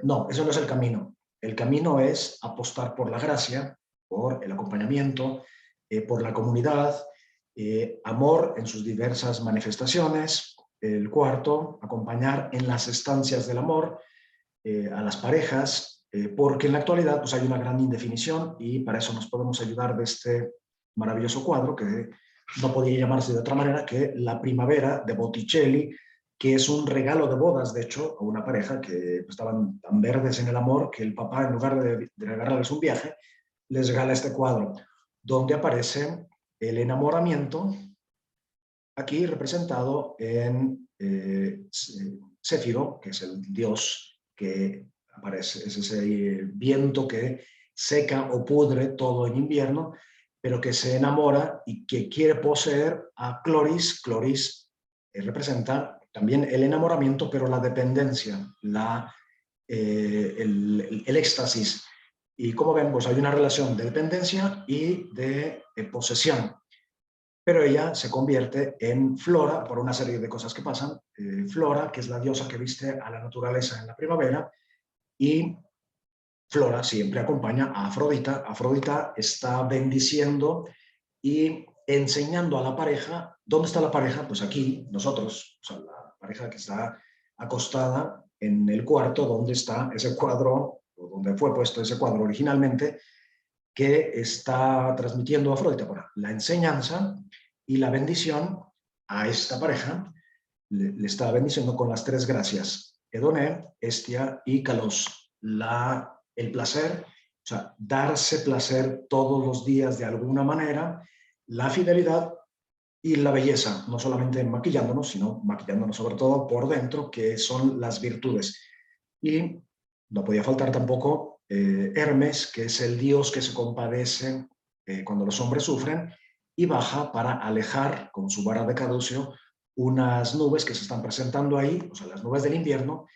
No, eso no es el camino. El camino es apostar por la gracia, por el acompañamiento, por la comunidad, amor en sus diversas manifestaciones. El cuarto, acompañar en las estancias del amor a las parejas, porque en la actualidad pues, hay una gran indefinición, y para eso nos podemos ayudar de este maravilloso cuadro que no podía llamarse de otra manera que La primavera, de Botticelli, que es un regalo de bodas, de hecho, a una pareja que estaban tan verdes en el amor que el papá, en lugar de regalarles un viaje, les regala este cuadro, donde aparece el enamoramiento, aquí representado en Céfiro, que es el dios que aparece, es ese viento que seca o pudre todo en invierno, pero que se enamora y que quiere poseer a Cloris. Cloris representa también el enamoramiento, pero la dependencia, el éxtasis. Y como ven, pues hay una relación de dependencia y de posesión. Pero ella se convierte en Flora por una serie de cosas que pasan. Flora, que es la diosa que viste a la naturaleza en la primavera, y Flora siempre acompaña a Afrodita. Afrodita está bendiciendo y enseñando a la pareja. ¿Dónde está la pareja? Pues aquí, nosotros, o sea, la pareja que está acostada en el cuarto donde está ese cuadro, o donde fue puesto ese cuadro originalmente, que está transmitiendo a Afrodita. Bueno, la enseñanza y la bendición a esta pareja le está bendiciendo con las tres gracias: Edoné, Estia y Kalos. El placer, o sea, darse placer todos los días de alguna manera, la fidelidad y la belleza, no solamente maquillándonos, sino maquillándonos sobre todo por dentro, que son las virtudes. Y no podía faltar tampoco Hermes, que es el dios que se compadece cuando los hombres sufren, y baja para alejar con su vara de caduceo unas nubes que se están presentando ahí, o sea, las nubes del invierno.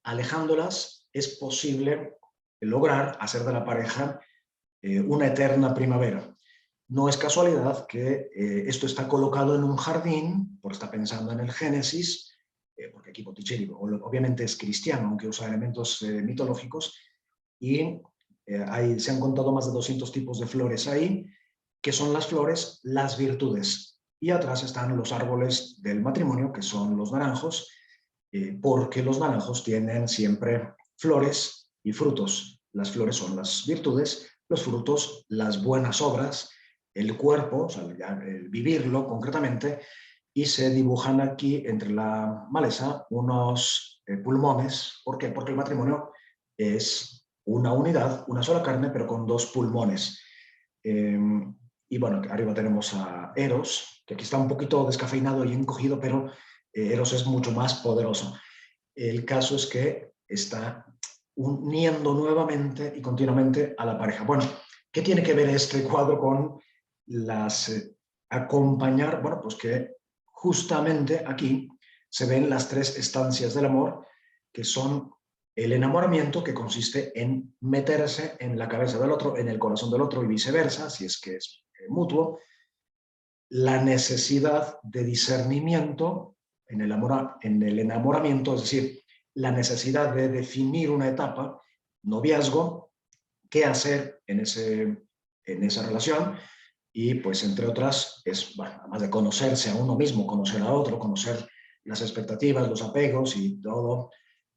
Alejándolas es posible lograr hacer de la pareja una eterna primavera. No es casualidad que esto está colocado en un jardín, por estar pensando en el Génesis, porque aquí Botticelli obviamente es cristiano, aunque usa elementos mitológicos, y se han contado más de 200 tipos de flores ahí, que son las flores, las virtudes. Y atrás están los árboles del matrimonio, que son los naranjos, porque los naranjos tienen siempre flores y frutos. Las flores son las virtudes, los frutos, las buenas obras, el cuerpo, o sea, el vivirlo concretamente, y se dibujan aquí entre la maleza unos pulmones. ¿Por qué? Porque el matrimonio es una unidad, una sola carne, pero con dos pulmones. Y bueno, arriba tenemos a Eros, que aquí está un poquito descafeinado y encogido, pero Eros es mucho más poderoso. El caso es que está uniendo nuevamente y continuamente a la pareja. Bueno, ¿qué tiene que ver este cuadro con las acompañar? Bueno, pues que justamente aquí se ven las tres estancias del amor, que son el enamoramiento, que consiste en meterse en la cabeza del otro, en el corazón del otro y viceversa, si es que es mutuo. La necesidad de discernimiento en el enamoramiento, es decir, la necesidad de definir una etapa, noviazgo, qué hacer en esa relación, y pues entre otras es, bueno, además de conocerse a uno mismo, conocer a otro, conocer las expectativas, los apegos y todo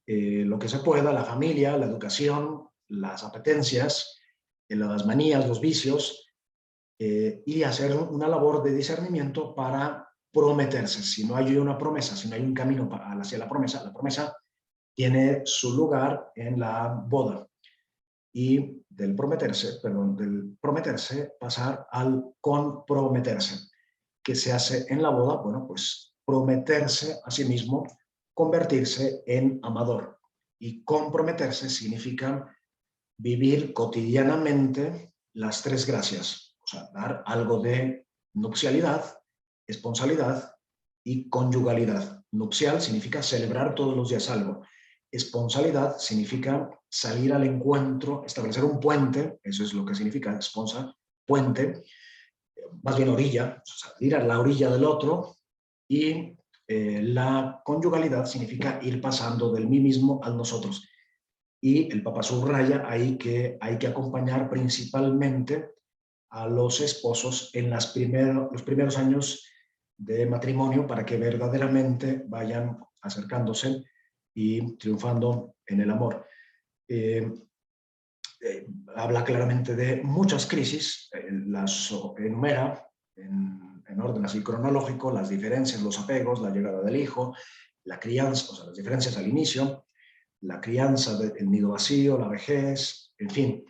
lo que se pueda, la familia, la educación, las apetencias, las manías, los vicios, y hacer una labor de discernimiento para prometerse. Si no hay una promesa, si no hay un camino hacia la promesa tiene su lugar en la boda. Y del prometerse pasar al comprometerse. ¿Qué se hace en la boda? Bueno, pues prometerse a sí mismo, convertirse en amador. Y comprometerse significa vivir cotidianamente las tres gracias, o sea, dar algo de nupcialidad, esponsalidad y conyugalidad. Nupcial significa celebrar todos los días algo. Esponsalidad significa salir al encuentro, establecer un puente, eso es lo que significa esponsa, puente, más bien orilla, salir a la orilla del otro. Y la conyugalidad significa ir pasando del mí mismo al nosotros. Y el Papa subraya ahí que hay que acompañar principalmente a los esposos en los primeros años de matrimonio, para que verdaderamente vayan acercándose y triunfando en el amor. Habla claramente de muchas crisis, las enumera en orden así cronológico: las diferencias, los apegos, la llegada del hijo, la crianza, o sea, las diferencias al inicio, la crianza, el nido vacío, la vejez, en fin.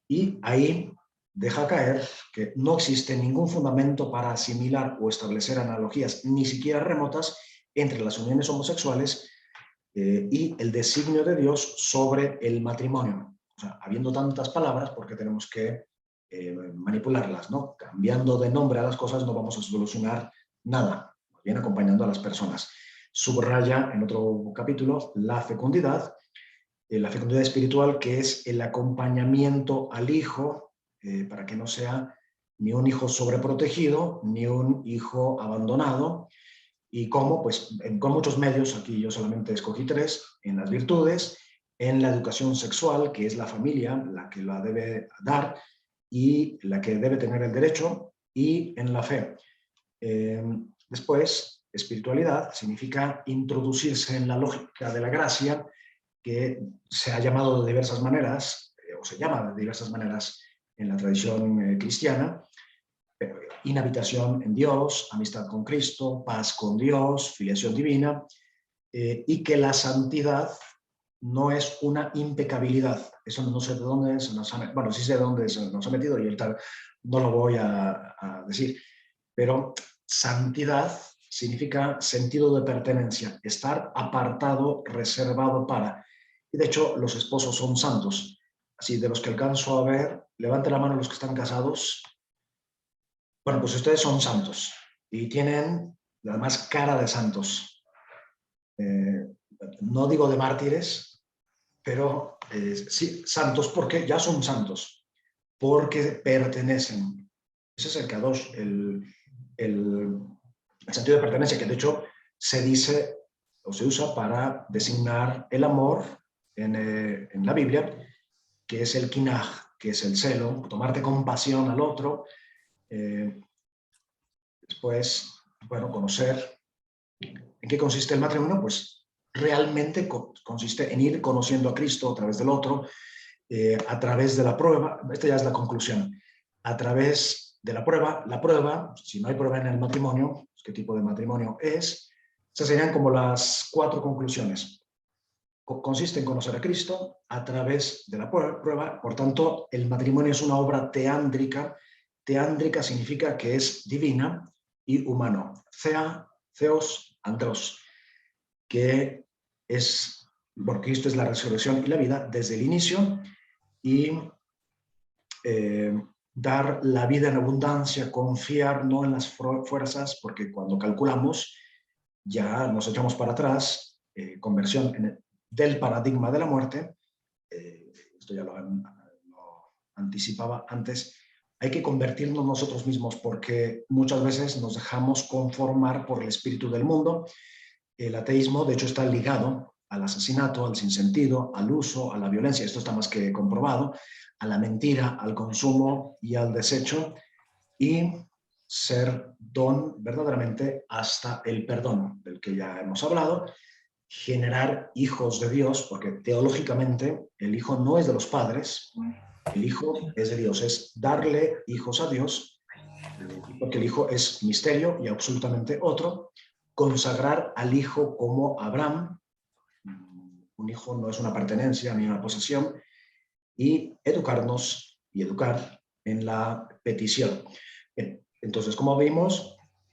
Y ahí deja caer que no existe ningún fundamento para asimilar o establecer analogías, ni siquiera remotas, entre las uniones homosexuales y el designio de Dios sobre el matrimonio. O sea, habiendo tantas palabras, ¿por qué tenemos que manipularlas, ¿no? Cambiando de nombre a las cosas no vamos a solucionar nada, más bien acompañando a las personas. Subraya en otro capítulo la fecundidad espiritual, que es el acompañamiento al hijo, para que no sea ni un hijo sobreprotegido, ni un hijo abandonado. Y cómo, pues con muchos medios, aquí yo solamente escogí tres: en las virtudes, en la educación sexual, que es la familia la que la debe dar y la que debe tener el derecho, y en la fe. Después, espiritualidad significa introducirse en la lógica de la gracia, que se ha llamado de diversas maneras, o se llama de diversas maneras en la tradición cristiana, pero inhabitación en Dios, amistad con Cristo, paz con Dios, filiación divina, y que la santidad no es una impecabilidad. Eso no sé de dónde se nos ha, bueno, sí sé de dónde se nos ha metido y ahorita no lo voy a decir, pero santidad significa sentido de pertenencia, estar apartado, reservado para. Y de hecho, los esposos son santos. Así, de los que alcanzo a ver, levante la mano los que están casados. Bueno, pues ustedes son santos y tienen además cara de santos. No digo de mártires, pero sí, santos porque ya son santos, porque pertenecen. Ese es el kadosh, el sentido de pertenencia, que de hecho se dice o se usa para designar el amor en la Biblia, que es el kinaj, que es el celo, tomarte compasión al otro. Después, bueno, conocer en qué consiste el matrimonio, pues realmente consiste en ir conociendo a Cristo a través del otro, a través de la prueba. Esta ya es la conclusión. A través de la prueba, si no hay prueba en el matrimonio, ¿qué tipo de matrimonio es? Esas serían como las 4 conclusiones. Consiste en conocer a Cristo a través de la prueba. Por tanto, el matrimonio es una obra teándrica. Teándrica significa que es divina y humano. Theos, andros, que es, por Cristo es la resurrección y la vida desde el inicio, y dar la vida en abundancia, confiar no en las fuerzas, porque cuando calculamos ya nos echamos para atrás, conversión del paradigma de la muerte, esto ya lo anticipaba antes, hay que convertirnos nosotros mismos porque muchas veces nos dejamos conformar por el espíritu del mundo. El ateísmo, de hecho, está ligado al asesinato, al sinsentido, al uso, a la violencia, esto está más que comprobado, a la mentira, al consumo y al desecho, y ser don verdaderamente hasta el perdón, del que ya hemos hablado, generar hijos de Dios, porque teológicamente el hijo no es de los padres, el hijo es de Dios, es darle hijos a Dios, porque el hijo es misterio y absolutamente otro, consagrar al hijo como Abraham, un hijo no es una pertenencia ni una posesión, y educarnos y educar en la petición. Entonces, como vimos,